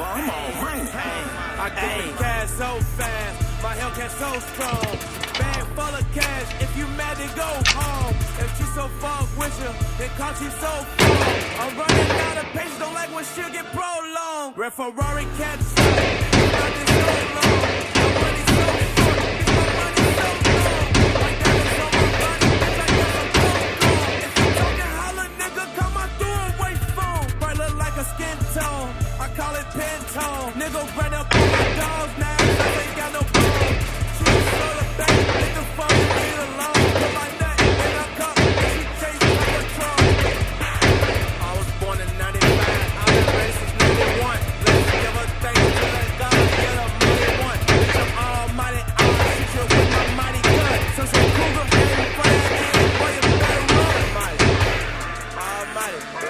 I'm on money. I get the cash so fast, my Hellcat so strong. Bag full of cash, if you mad then go home. If she so fuck with you, then call she so full. I'm running out of patience, don't like when shit get prolonged. Red Ferrari catch up, not this so long. My money so short, my money so long. Like that is on my body, bitch, I guess I'm gone. If you talking holla, nigga, come out through a wait phone. Bright look like a skin tone, I call it Pantone. Nigga ran up on my dogs now, I ain't got no bone. She was slow to back, nigga, fuck me alone.